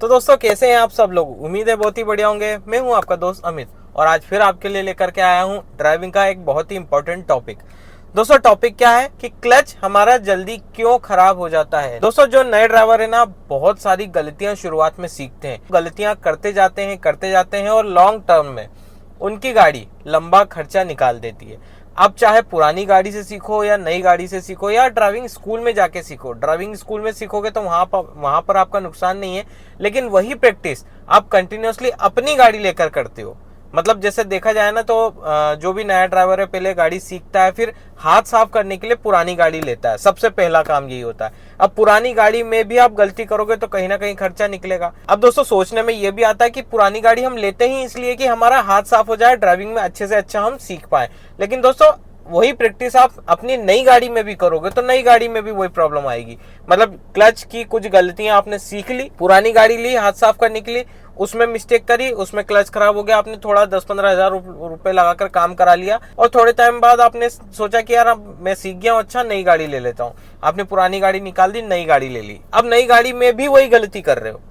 तो दोस्तों कैसे हैं आप सब लोग। उम्मीद है बहुत ही बढ़िया होंगे। मैं हूं आपका दोस्त अमित और आज फिर आपके लिए लेकर के आया हूं ड्राइविंग का एक बहुत ही इंपॉर्टेंट टॉपिक। दोस्तों टॉपिक क्या है कि क्लच हमारा जल्दी क्यों खराब हो जाता है। दोस्तों जो नए ड्राइवर है ना, बहुत सारी गलतियां शुरुआत में सीखते हैं, गलतियां करते जाते हैं और लॉन्ग टर्म में उनकी गाड़ी लंबा खर्चा निकाल देती है। अब चाहे पुरानी गाड़ी से सीखो या नई गाड़ी से सीखो या ड्राइविंग स्कूल में जाके सीखो। ड्राइविंग स्कूल में सीखोगे तो वहां पर आपका नुकसान नहीं है, लेकिन वही प्रैक्टिस आप कंटिन्यूअसली अपनी गाड़ी लेकर करते हो। मतलब जैसे देखा जाए ना तो जो भी नया ड्राइवर है पहले गाड़ी सीखता है, फिर हाथ साफ करने के लिए पुरानी गाड़ी लेता है। सबसे पहला काम यही होता है। अब पुरानी गाड़ी में भी आप गलती करोगे तो कहीं ना कहीं खर्चा निकलेगा। अब दोस्तों सोचने में ये भी आता है कि पुरानी गाड़ी हम लेते ही इसलिए कि हमारा हाथ साफ हो जाए, ड्राइविंग में अच्छे से अच्छा हम सीख पाए। लेकिन दोस्तों वही प्रैक्टिस आप अपनी नई गाड़ी में भी करोगे तो नई गाड़ी में भी वही प्रॉब्लम आएगी। मतलब क्लच की कुछ गलतियां आपने सीख ली, पुरानी गाड़ी ली हाथ साफ करने के लिए, उसमें मिस्टेक करी, उसमें क्लच खराब हो गया, आपने थोड़ा 10-15 हजार रुपए लगाकर काम करा लिया और थोड़े टाइम बाद आपने सोचा कि यार मैं सीख गया हूं, अच्छा नई गाड़ी ले लेता हूं। आपने पुरानी गाड़ी निकाल दी, नई गाड़ी ले ली। अब नई गाड़ी में भी वही गलती कर रहे हो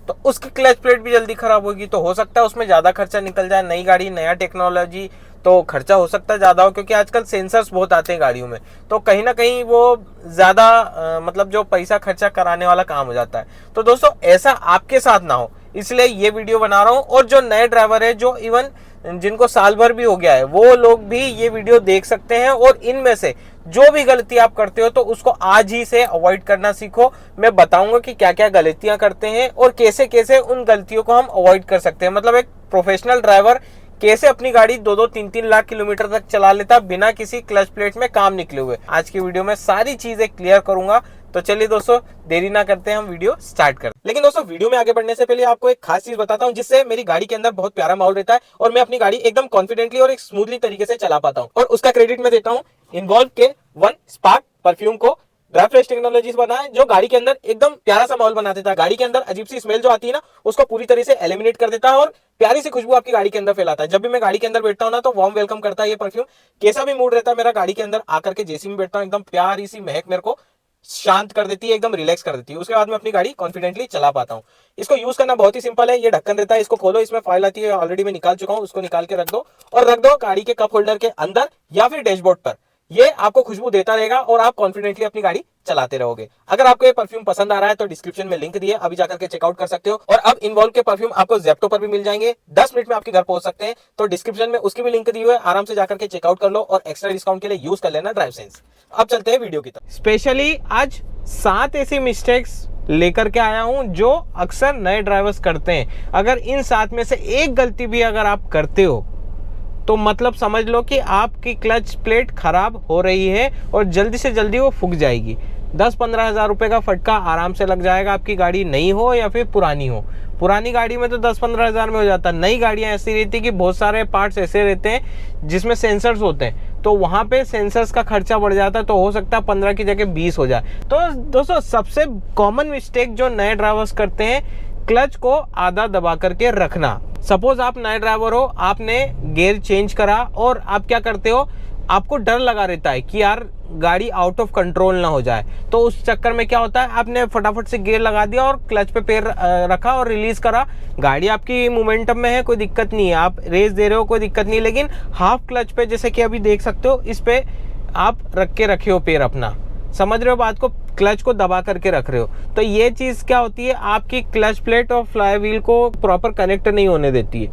तो उसकी क्लच प्लेट भी जल्दी खराब होगी। तो हो सकता है उसमें ज्यादा खर्चा निकल जाए। नई गाड़ी, नया टेक्नोलॉजी, तो खर्चा हो सकता है ज्यादा हो, क्योंकि आजकल सेंसर्स बहुत आते हैं गाड़ियों में, तो कहीं ना कहीं वो ज्यादा मतलब जो पैसा खर्चा कराने वाला काम हो जाता है। तो दोस्तों ऐसा आपके साथ ना हो, इसलिए ये वीडियो बना रहा हूं। और जो नए ड्राइवर है, जो इवन जिनको साल भर भी हो गया है, वो लोग भी ये वीडियो देख सकते हैं और इनमें से जो भी गलती आप करते हो तो उसको आज ही से अवॉइड करना सीखो। मैं बताऊंगा कि क्या क्या गलतियां करते हैं और कैसे कैसे उन गलतियों को हम अवॉइड कर सकते हैं। मतलब एक प्रोफेशनल ड्राइवर कैसे अपनी गाड़ी 2-3 लाख किलोमीटर तक चला लेता बिना किसी क्लच प्लेट में काम निकले हुए। आज की वीडियो में सारी चीजें क्लियर करूंगा। तो चलिए दोस्तों देरी ना करते हैं, हम वीडियो स्टार्ट करते हैं। लेकिन दोस्तों वीडियो में आगे बढ़ने से पहले आपको एक खास चीज बताता हूं, जिससे मेरी गाड़ी के अंदर बहुत प्यारा माहौल रहता है और मैं अपनी गाड़ी एकदम कॉन्फिडेंटली और एक स्मूथली तरीके से चला पाता हूं। और उसका क्रेडिट मैं देता हूं इन्वॉल्व के वन स्पार्क परफ्यूम को। ड्राई फ्रेश टेक्नोलॉजीज बनाए जो गाड़ी के अंदर एकदम प्यारा सा माहौल बना देता है। गाड़ी के अंदर अजीब सी स्मेल जो आती है ना, उसको पूरी तरह से एलिमिनेट कर देता है और प्यारी सी खुशबू आपकी गाड़ी के अंदर फैलाता है। जब भी मैं गाड़ी के अंदर बैठता हूं ना तो वार्म वेलकम करता है ये परफ्यूम। कैसा भी मूड रहता है मेरा गाड़ी के अंदर आकर के, जैसे भी बैठता हूं एकदम प्यारी सी महक मेरे को शांत कर देती है, एकदम रिलैक्स कर देती है। उसके बाद मैं अपनी गाड़ी कॉन्फिडेंटली चला पाता हूँ। इसको यूज करना बहुत ही सिंपल है। ये ढक्कन रहता है, इसको खोलो, इसमें फाइल आती है, ऑलरेडी मैं निकाल चुका हूँ, उसको निकाल के रख दो और रख दो गाड़ी के कप होल्डर के अंदर या फिर डैशबोर्ड पर। ये आपको खुशबू देता रहेगा और आप कॉन्फिडेंटली अपनी गाड़ी चलाते रहोगे। अगर आपको ये परफ्यूम पसंद आ रहा है तो डिस्क्रिप्शन में लिंक दिए, अभी जाकर के चेकआउट कर सकते हो। और अब इन्वॉल्व के परफ्यूम आपको जेप्टो पर भी मिल जाएंगे, 10 मिनट में आपके घर पहुंच सकते हैं। तो डिस्क्रिप्शन में उसकी भी लिंक दी हुई है, आराम से जाकर के चेकआउट कर लो और एक्स्ट्रा डिस्काउंट के लिए यूज कर लेना ड्राइव सेंस। अब चलते हैं वीडियो की तरफ। स्पेशली आज 7 ऐसी मिस्टेक्स लेकर के आया हूं जो अक्सर नए ड्राइवर्स करते हैं। अगर इन 7 में से एक गलती भी अगर आप करते हो तो मतलब समझ लो कि आपकी क्लच प्लेट खराब हो रही है और जल्दी से जल्दी वो फूक जाएगी। 10-15 हजार रुपए का फटका आराम से लग जाएगा, आपकी गाड़ी नई हो या फिर पुरानी हो। पुरानी गाड़ी में तो 10-15 हजार में हो जाता है। नई गाड़ियां ऐसी रहती है कि बहुत सारे पार्ट्स ऐसे रहते हैं जिसमें सेंसर्स होते हैं, तो वहां पे सेंसर्स का खर्चा बढ़ जाता है। तो हो सकता है 15 की जगह 20 हो जाए। तो दोस्तों सबसे कॉमन मिस्टेक जो नए ड्राइवर्स करते हैं, क्लच को आधा दबा करके रखना। सपोज आप नए ड्राइवर हो, आपने गियर चेंज करा और आप क्या करते हो, आपको डर लगा रहता है कि यार गाड़ी आउट ऑफ कंट्रोल ना हो जाए। तो उस चक्कर में क्या होता है, आपने फटाफट से गियर लगा दिया और क्लच पे पैर रखा और रिलीज करा। गाड़ी आपकी मोमेंटम में है, कोई दिक्कत नहीं है, आप रेस दे रहे हो, कोई दिक्कत नहीं। लेकिन हाफ क्लच पे जैसे कि अभी देख सकते हो, इस पे आप रख के रखे हो पैर अपना, समझ रहे हो बात को, क्लच को दबा करके रख रहे हो। तो ये चीज क्या होती है, आपकी क्लच प्लेट और फ्लाई व्हील को प्रॉपर कनेक्ट नहीं होने देती है,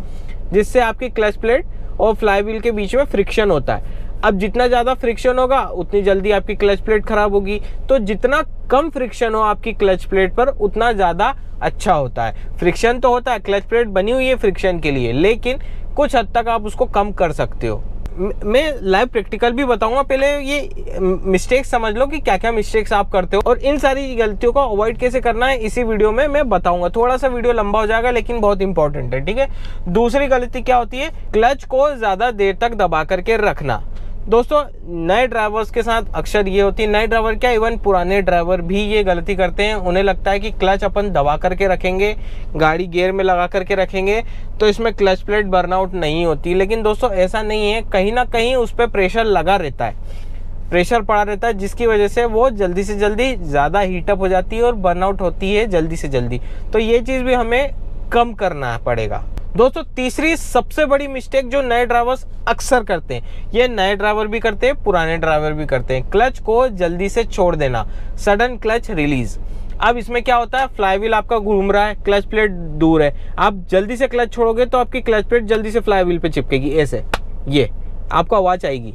जिससे आपकी क्लच प्लेट और फ्लाई व्हील के बीच में फ्रिक्शन होता है। अब जितना ज्यादा फ्रिक्शन होगा उतनी जल्दी आपकी क्लच प्लेट खराब होगी। तो जितना कम फ्रिक्शन हो आपकी क्लच प्लेट पर उतना ज्यादा अच्छा होता है। फ्रिक्शन तो होता है, क्लच प्लेट बनी हुई है फ्रिक्शन के लिए, लेकिन कुछ हद तक आप उसको कम कर सकते हो। मैं लाइव प्रैक्टिकल भी बताऊंगा, पहले ये मिस्टेक्स समझ लो कि क्या क्या मिस्टेक्स आप करते हो और इन सारी गलतियों को अवॉइड कैसे करना है इसी वीडियो में मैं बताऊंगा। थोड़ा सा वीडियो लंबा हो जाएगा लेकिन बहुत इंपॉर्टेंट है, ठीक है। दूसरी गलती क्या होती है, क्लच को ज्यादा देर तक दबा करके रखना। दोस्तों नए ड्राइवर्स के साथ अक्सर ये होती है, नए ड्राइवर क्या इवन पुराने ड्राइवर भी ये गलती करते हैं। उन्हें लगता है कि क्लच अपन दबा करके रखेंगे, गाड़ी गियर में लगा करके रखेंगे तो इसमें क्लच प्लेट बर्नआउट नहीं होती। लेकिन दोस्तों ऐसा नहीं है, कहीं ना कहीं उस पर प्रेशर लगा रहता है। प्रेशर पड़ा रहता है, जिसकी वजह से वो जल्दी से जल्दी ज़्यादा हीटअप हो जाती है और बर्नआउट होती है जल्दी से जल्दी। तो ये चीज़ भी हमें कम करना पड़ेगा। दोस्तों तीसरी सबसे बड़ी मिस्टेक जो नए ड्राइवर्स अक्सर करते हैं, ये नए ड्राइवर भी करते हैं, पुराने ड्राइवर भी करते हैं, क्लच को जल्दी से छोड़ देना, सडन क्लच रिलीज। अब इसमें क्या होता है, फ्लाईव्हील आपका घूम रहा है, क्लच प्लेट दूर है, आप जल्दी से क्लच छोड़ोगे तो आपकी क्लच प्लेट जल्दी से फ्लाईव्हील पे चिपकेगी, ऐसे ये आपको आवाज़ आएगी।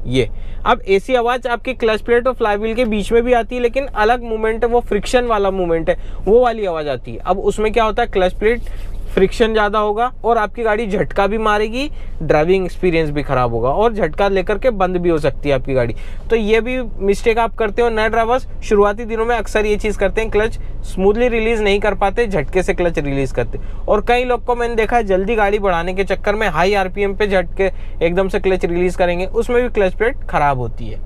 ये अब ऐसी आवाज़ आपकी क्लच प्लेट और फ्लाईव्हील के बीच में भी आती है, लेकिन अलग मूवमेंट है, वो फ्रिक्शन वाला मूवमेंट है, वो वाली आवाज़ आती है। अब उसमें क्या होता है, क्लच प्लेट फ्रिक्शन ज़्यादा होगा और आपकी गाड़ी झटका भी मारेगी, ड्राइविंग एक्सपीरियंस भी ख़राब होगा और झटका लेकर के बंद भी हो सकती है आपकी गाड़ी। तो ये भी मिस्टेक आप करते हो। नए ड्राइवर्स शुरुआती दिनों में अक्सर ये चीज़ करते हैं, क्लच स्मूथली रिलीज़ नहीं कर पाते, झटके से क्लच रिलीज़ करते। और कई लोग को मैंने देखा है जल्दी गाड़ी बढ़ाने के चक्कर में हाई आरपीएम पे झटके एकदम से क्लच रिलीज़ करेंगे, उसमें भी क्लच प्लेट ख़राब होती है।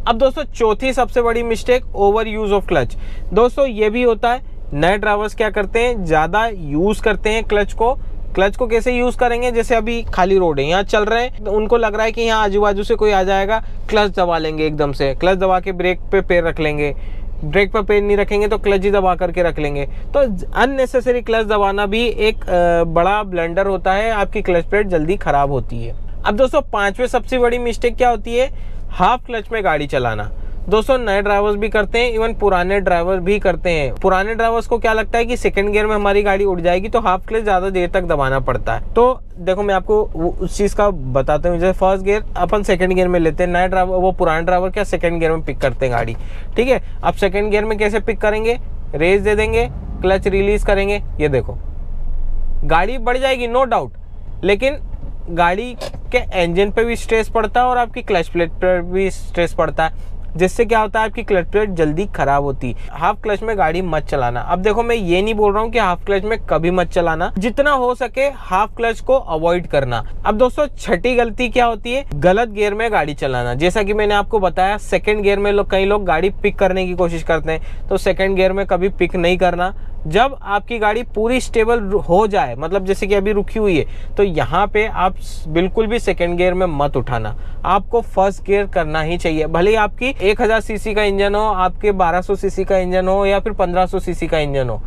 अब दोस्तों चौथी सबसे बड़ी mistake, over use of clutch. दोस्तों ये भी होता है, नए ड्राइवर्स क्या करते हैं, ज़्यादा यूज़ करते हैं क्लच को। क्लच को कैसे यूज़ करेंगे, जैसे अभी खाली रोड है, यहाँ चल रहे हैं, तो उनको लग रहा है कि यहाँ आजू बाजू से कोई आ जाएगा, क्लच दबा लेंगे एकदम से, क्लच दबा के ब्रेक पे पैर रख लेंगे, ब्रेक पर पैर नहीं रखेंगे तो क्लच ही दबा करके रख लेंगे। तो अननेसेसरी क्लच दबाना भी एक बड़ा ब्लंडर होता है, आपकी क्लच प्लेट जल्दी ख़राब होती है। अब दोस्तों पाँचवें सबसे बड़ी मिस्टेक क्या होती है, हाफ क्लच में गाड़ी चलाना। दोस्तों नए ड्राइवर्स भी करते हैं, इवन पुराने ड्राइवर भी करते हैं। पुराने ड्राइवर्स को क्या लगता है कि सेकंड गियर में हमारी गाड़ी उड़ जाएगी तो हाफ क्लच ज़्यादा देर तक दबाना पड़ता है। तो देखो मैं आपको उस चीज़ का बताता हूँ, जैसे फर्स्ट गियर अपन सेकंड गियर में लेते हैं, नए ड्राइवर वो पुराने ड्राइवर क्या सेकंड गियर में पिक करते हैं गाड़ी, ठीक है। अब सेकंड गियर में कैसे पिक करेंगे, रेस दे देंगे, क्लच रिलीज़ करेंगे, ये देखो गाड़ी बढ़ जाएगी नो डाउट, लेकिन गाड़ी के इंजन पे भी स्ट्रेस पड़ता है और आपकी क्लच प्लेट पर भी स्ट्रेस पड़ता है, जिससे क्या होता है आपकी क्लच प्लेट जल्दी खराब होती है। हाफ क्लच में गाड़ी मत चलाना। अब देखो मैं ये नहीं बोल रहा हूँ कि हाफ क्लच में कभी मत चलाना, जितना हो सके हाफ क्लच को अवॉइड करना। अब दोस्तों छठी गलती क्या होती है, गलत गियर में गाड़ी चलाना। जैसा कि मैंने आपको बताया सेकंड गियर में कई लोग गाड़ी पिक करने की कोशिश करते हैं, तो सेकंड गियर में कभी पिक नहीं करना। जब आपकी गाड़ी पूरी स्टेबल हो जाए, मतलब जैसे कि अभी रुकी हुई है, तो यहाँ पे आप बिल्कुल भी सेकंड गियर में मत उठाना, आपको फर्स्ट गियर करना ही चाहिए। भले ही आपकी 1000 सीसी का इंजन हो, आपके 1200 सीसी का इंजन हो या फिर 1500 सीसी का इंजन हो,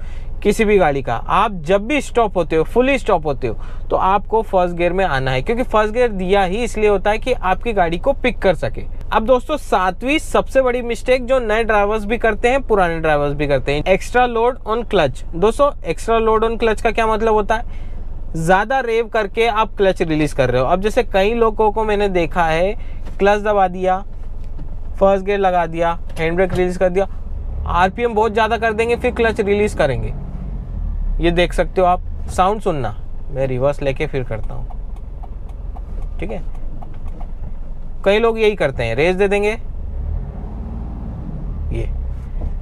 किसी भी गाड़ी का, आप जब भी स्टॉप होते हो, फुली स्टॉप होते हो, तो आपको फर्स्ट गियर में आना है, क्योंकि फर्स्ट गियर दिया ही इसलिए होता है कि आपकी गाड़ी को पिक कर सके। अब दोस्तों सातवीं सबसे बड़ी मिस्टेक जो नए ड्राइवर्स भी करते हैं, पुराने ड्राइवर्स भी करते हैं, एक्स्ट्रा लोड ऑन क्लच। दोस्तों एक्स्ट्रा लोड ऑन क्लच का क्या मतलब होता है, ज़्यादा रेव करके आप क्लच रिलीज कर रहे हो। अब जैसे कई लोगों को मैंने देखा है, क्लच दबा दिया, फर्स्ट गियर लगा दिया, हैंड ब्रेक रिलीज कर दिया, आरपीएम बहुत ज़्यादा कर देंगे, फिर क्लच रिलीज करेंगे। ये देख सकते हो आप, साउंड सुनना, मैं रिवर्स लेके फिर करता हूँ, ठीक है। कई लोग यही करते हैं, रेस दे देंगे ये।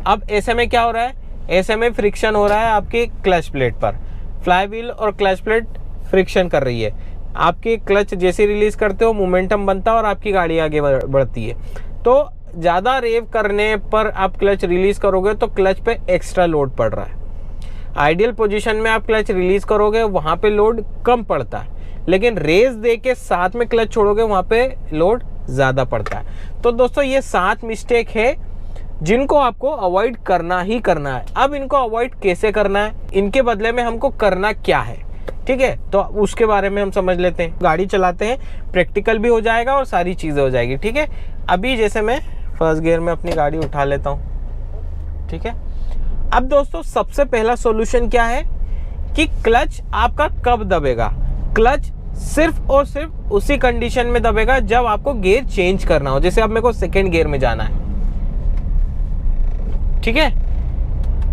अब ऐसे में क्या हो रहा है, ऐसे में फ्रिक्शन हो रहा है आपके क्लच प्लेट पर, फ्लाईव्हील और क्लच प्लेट फ्रिक्शन कर रही है। आपकी क्लच जैसे रिलीज करते हो मोमेंटम बनता है और आपकी गाड़ी आगे बढ़ती है। तो ज़्यादा रेव करने पर आप क्लच रिलीज करोगे तो क्लच पे एक्स्ट्रा लोड पड़ रहा है। आइडियल पोजीशन में आप क्लच रिलीज करोगे, वहाँ पे लोड कम पड़ता है, लेकिन रेस दे के साथ में क्लच छोड़ोगे वहाँ पे लोड ज़्यादा पड़ता है। तो दोस्तों ये 7 मिस्टेक है जिनको आपको अवॉइड करना ही करना है। अब इनको अवॉइड कैसे करना है, इनके बदले में हमको करना क्या है, ठीक है, तो उसके बारे में हम समझ लेते हैं। गाड़ी चलाते हैं, प्रैक्टिकल भी हो जाएगा और सारी चीज़ें हो जाएगी, ठीक है। अभी जैसे मैं फर्स्ट गियर में अपनी गाड़ी उठा लेता हूँ, ठीक है। अब दोस्तों सबसे पहला सॉल्यूशन क्या है कि क्लच आपका कब दबेगा। क्लच सिर्फ और सिर्फ उसी कंडीशन में दबेगा जब आपको गियर चेंज करना हो। जैसे अब मेरे को सेकंड गियर में जाना है, ठीक है।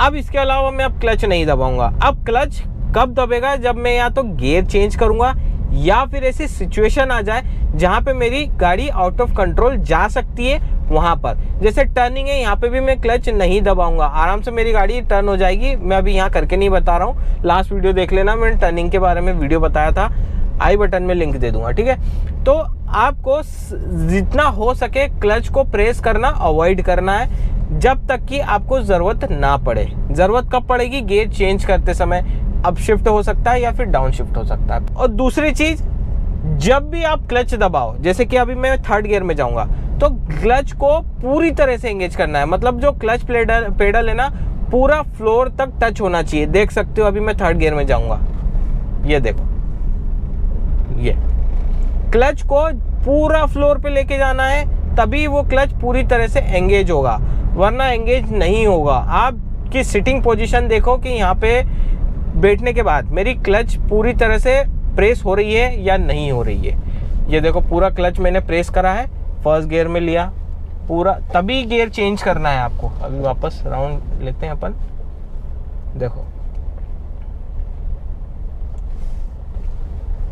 अब इसके अलावा मैं अब क्लच नहीं दबाऊंगा। अब क्लच कब दबेगा, जब मैं या तो गियर चेंज करूंगा या फिर ऐसी सिचुएशन आ जाए जहां पे मेरी गाड़ी आउट ऑफ कंट्रोल जा सकती है, वहां पर। जैसे टर्निंग है, यहाँ पे भी मैं क्लच नहीं दबाऊंगा, आराम से मेरी गाड़ी टर्न हो जाएगी। मैं अभी यहाँ करके नहीं बता रहा हूँ, लास्ट वीडियो देख लेना, मैंने टर्निंग के बारे में वीडियो बताया था, आई बटन में लिंक दे दूंगा, ठीक है। तो आपको जितना हो सके क्लच को प्रेस करना अवॉइड करना है जब तक कि आपको ज़रूरत ना पड़े। ज़रूरत कब पड़ेगी, गियर चेंज करते समय, अप शिफ्ट हो सकता है या फिर डाउन शिफ्ट हो सकता है। और दूसरी चीज़, जब भी आप क्लच दबाओ, जैसे कि अभी मैं थर्ड गियर में जाऊंगा, तो क्लच को पूरी तरह से एंगेज करना है, मतलब जो क्लच पेडल है ना पूरा फ्लोर तक टच होना चाहिए। देख सकते हो अभी मैं थर्ड गियर में जाऊंगा, ये देखो, ये क्लच को पूरा फ्लोर पे लेके जाना है, तभी वो क्लच पूरी तरह से एंगेज होगा, वरना एंगेज नहीं होगा। आपकी सिटिंग पोजीशन देखो कि यहाँ पे बैठने के बाद मेरी क्लच पूरी तरह से प्रेस हो रही है या नहीं हो रही है। ये देखो पूरा क्लच मैंने प्रेस करा है, फर्स्ट गियर में लिया पूरा, तभी गियर चेंज करना है आपको। अभी वापस राउंड लेते हैं अपन, देखो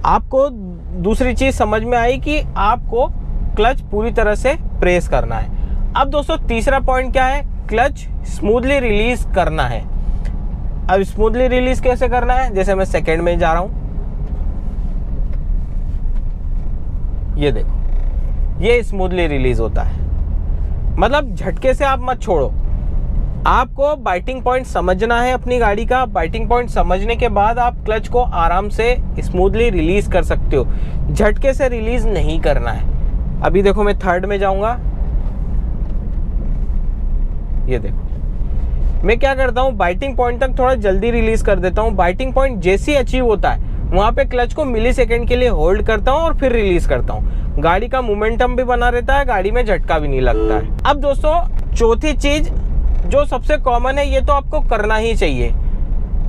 आपको दूसरी चीज समझ में आई कि आपको क्लच पूरी तरह से प्रेस करना है। अब दोस्तों तीसरा पॉइंट क्या है, क्लच स्मूथली रिलीज करना है। अब स्मूथली रिलीज कैसे करना है, जैसे मैं सेकंड में जा रहा हूं, ये देखो ये स्मूथली रिलीज होता है, मतलब झटके से आप मत छोड़ो। आपको बाइटिंग पॉइंट समझना है अपनी गाड़ी का, बाइटिंग पॉइंट समझने के बाद आप क्लच को आराम से स्मूथली रिलीज कर सकते हो, झटके से रिलीज नहीं करना है। अभी देखो मैं थर्ड में जाऊंगा, ये देखो मैं क्या करता हूँ, बाइटिंग पॉइंट तक थोड़ा जल्दी रिलीज कर देता हूँ। बाइटिंग पॉइंट जैसे ही अचीव होता है वहां पे क्लच को मिली सेकेंड के लिए होल्ड करता हूँ और फिर रिलीज करता हूँ। गाड़ी का मोमेंटम भी बना रहता है, गाड़ी में झटका भी नहीं लगता है। अब दोस्तों चौथी चीज जो सबसे कॉमन है, ये तो आपको करना ही चाहिए।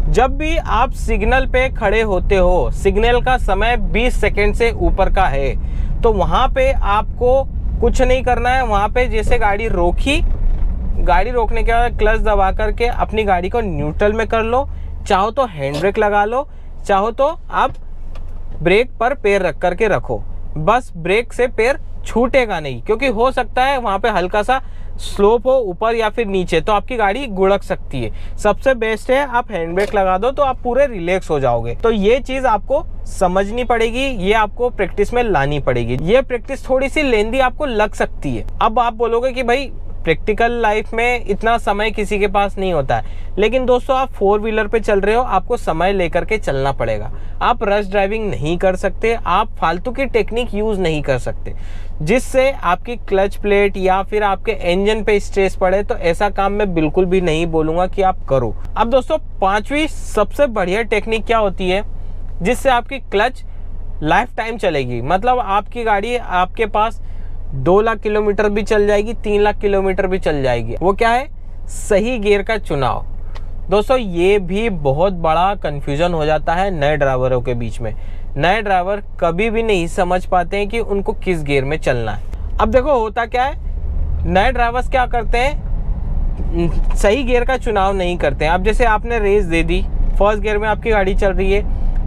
जब भी आप सिग्नल पे खड़े होते हो, सिग्नल का समय 20 सेकंड से ऊपर का है, तो वहां पे आपको कुछ नहीं करना है। वहां पे जैसे गाड़ी रोकी, गाड़ी रोकने के बाद क्लच दबा करके अपनी गाड़ी को न्यूट्रल में कर लो, चाहो तो हैंड ब्रेक लगा लो, चाहो तो आप ब्रेक पर पैर रख करके रखो। बस ब्रेक से पैर छूटेगा नहीं, क्योंकि हो सकता है वहां पे हल्का सा स्लोप हो ऊपर या फिर नीचे, तो आपकी गाड़ी गुड़क सकती है। सबसे बेस्ट है आप हैंड ब्रेक लगा दो, तो आप पूरे रिलैक्स हो जाओगे। तो ये चीज आपको समझनी पड़ेगी, ये आपको प्रैक्टिस में लानी पड़ेगी। ये प्रैक्टिस थोड़ी सी लेंदी आपको लग सकती है। अब आप बोलोगे कि भाई प्रैक्टिकल लाइफ में इतना समय किसी के पास नहीं होता है, लेकिन दोस्तों आप 4 व्हीलर पे चल रहे हो, आपको समय लेकर के चलना पड़ेगा। आप रश ड्राइविंग नहीं कर सकते, आप फालतू की टेक्निक यूज नहीं कर सकते जिससे आपकी क्लच प्लेट या फिर आपके इंजन पे स्ट्रेस पड़े। तो ऐसा काम मैं बिल्कुल भी नहीं बोलूंगा कि आप करो। अब दोस्तों पांचवी सबसे बढ़िया टेक्निक क्या होती है जिससे आपकी क्लच लाइफ टाइम चलेगी, मतलब आपकी गाड़ी आपके पास 2 लाख किलोमीटर भी चल जाएगी, 3 लाख किलोमीटर भी चल जाएगी। वो क्या है, सही गियर का चुनाव। दोस्तों ये भी बहुत बड़ा कंफ्यूजन हो जाता है नए ड्राइवरों के बीच में। नए ड्राइवर कभी भी नहीं समझ पाते हैं कि उनको किस गियर में चलना है। अब देखो होता क्या है, नए ड्राइवर्स क्या करते हैं, सही गियर का चुनाव नहीं करते हैं। अब जैसे आपने रेस दे दी, फर्स्ट गियर में आपकी गाड़ी चल रही है,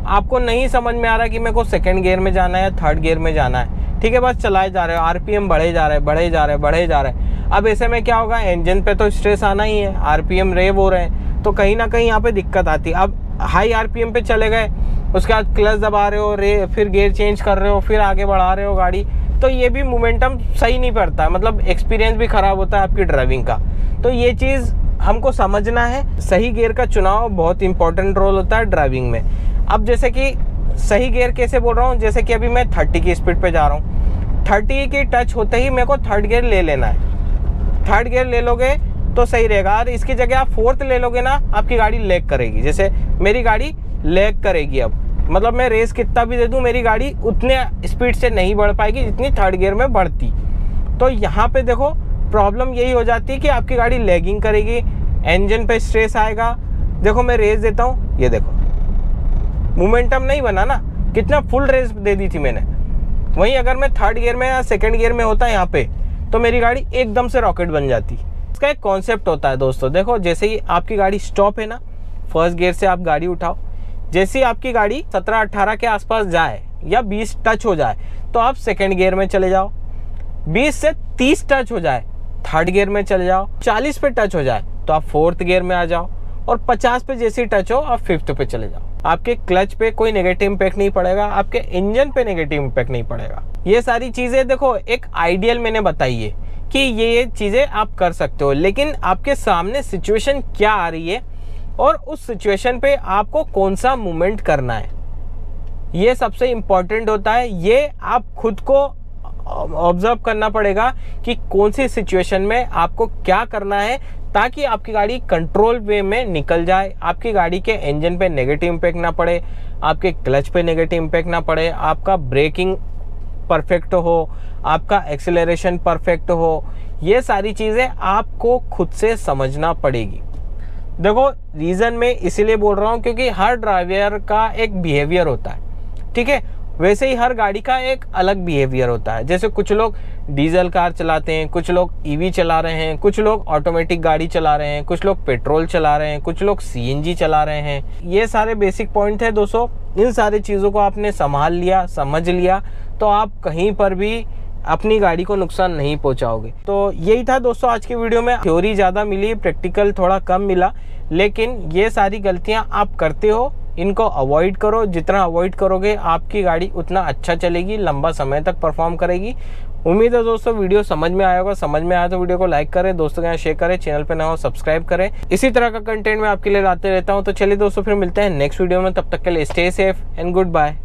आपको नहीं समझ में आ रहा कि मेरे को सेकंड गियर में जाना है या थर्ड गियर में जाना है, ठीक है, बस चलाए जा रहे हो, आरपीएम बढ़े जा रहे हैं, बढ़े जा रहे हैं, बढ़े जा रहे हैं। अब ऐसे में क्या होगा, इंजन पे तो स्ट्रेस आना ही है, आरपीएम रेव हो रहे हैं, तो कहीं ना कहीं यहाँ पे दिक्कत आती है। अब हाई आरपीएम पे चले गए, उसके बाद क्लच दबा रहे हो, फिर गियर चेंज कर रहे हो, फिर आगे बढ़ा रहे हो गाड़ी, तो ये भी मोमेंटम सही नहीं पड़ता है, मतलब एक्सपीरियंस भी खराब होता है आपकी ड्राइविंग का। तो ये चीज़ हमको समझना है, सही गियर का चुनाव बहुत इंपॉर्टेंट रोल होता है ड्राइविंग में। अब जैसे कि सही गियर कैसे बोल रहा हूँ, जैसे कि अभी मैं 30 की स्पीड पे जा रहा हूँ, 30 की टच होते ही मेरे को थर्ड गियर ले लेना है। थर्ड गियर ले लोगे तो सही रहेगा, और इसकी जगह आप फोर्थ ले लोगे ना, आपकी गाड़ी लैग करेगी। जैसे मेरी गाड़ी लैग करेगी, अब मतलब मैं रेस कितना भी दे दूं, मेरी गाड़ी उतने स्पीड से नहीं बढ़ पाएगी जितनी थर्ड गियर में बढ़ती। तो यहाँ पे देखो प्रॉब्लम यही हो जाती है कि आपकी गाड़ी लैगिंग करेगी, इंजन पे स्ट्रेस आएगा। देखो मैं रेस देता हूँ, ये देखो मोमेंटम नहीं बना ना, कितना फुल रेस दे दी थी मैंने। वहीं अगर मैं थर्ड गियर में या सेकंड गियर में होता यहाँ पे, तो मेरी गाड़ी एकदम से रॉकेट बन जाती। इसका एक कॉन्सेप्ट होता है दोस्तों, देखो जैसे ही आपकी गाड़ी स्टॉप है ना, फर्स्ट गियर से आप गाड़ी उठाओ, जैसे ही आपकी गाड़ी 17-18 के आसपास जाए या 20 टच हो जाए तो आप सेकंड गियर में चले जाओ, 20 से 30 टच हो जाए थर्ड गियर में चले जाओ, 40 पे टच हो जाए तो आप फोर्थ गियर में आ जाओ, और 50 पे जैसे ही टच हो आप फिफ्थ पे चले जाओ। आपके क्लच पे कोई नेगेटिव इम्पैक्ट नहीं पड़ेगा, आपके इंजन पे नेगेटिव इम्पैक्ट नहीं पड़ेगा। ये सारी चीजें देखो एक आइडियल मैंने बताई है कि ये चीजें आप कर सकते हो, लेकिन आपके सामने सिचुएशन क्या आ रही है और उस सिचुएशन पे आपको कौन सा मूवमेंट करना है, ये सबसे इंपॉर्टेंट होता है। ये आप खुद को ऑब्जर्व करना पड़ेगा कि कौन सी सिचुएशन में आपको क्या करना है ताकि आपकी गाड़ी कंट्रोल वे में निकल जाए, आपकी गाड़ी के इंजन पे नेगेटिव इम्पैक्ट ना पड़े, आपके क्लच पे नेगेटिव इम्पैक्ट ना पड़े, आपका ब्रेकिंग परफेक्ट हो, आपका एक्सेलरेशन परफेक्ट हो। ये सारी चीज़ें आपको खुद से समझना पड़ेगी। देखो रीज़न मैं इसीलिए बोल रहा हूँ क्योंकि हर ड्राइवर का एक बिहेवियर होता है, ठीक है। वैसे ही हर गाड़ी का एक अलग बिहेवियर होता है। जैसे कुछ लोग डीजल कार चलाते हैं, कुछ लोग ईवी चला रहे हैं, कुछ लोग ऑटोमेटिक गाड़ी चला रहे हैं, कुछ लोग पेट्रोल चला रहे हैं, कुछ लोग सीएनजी चला रहे हैं। ये सारे बेसिक पॉइंट है दोस्तों। इन सारी चीज़ों को आपने संभाल लिया, समझ लिया, तो आप कहीं पर भी अपनी गाड़ी को नुकसान नहीं पहुंचाओगे। तो यही था दोस्तों आज की वीडियो में। थ्योरी ज़्यादा मिली, प्रैक्टिकल थोड़ा कम मिला, लेकिन ये सारी गलतियां आप करते हो, इनको अवॉइड करो। जितना अवॉइड करोगे आपकी गाड़ी उतना अच्छा चलेगी, लंबा समय तक परफॉर्म करेगी। उम्मीद है दोस्तों वीडियो समझ में आया होगा। समझ में आया तो वीडियो को लाइक करें, दोस्तों के साथ शेयर करें, चैनल पे ना हो सब्सक्राइब करें। इसी तरह का कंटेंट मैं आपके लिए लाते रहता हूँ। तो चलिए दोस्तों फिर मिलते हैं नेक्स्ट वीडियो में, तब तक के लिए stay safe and good bye.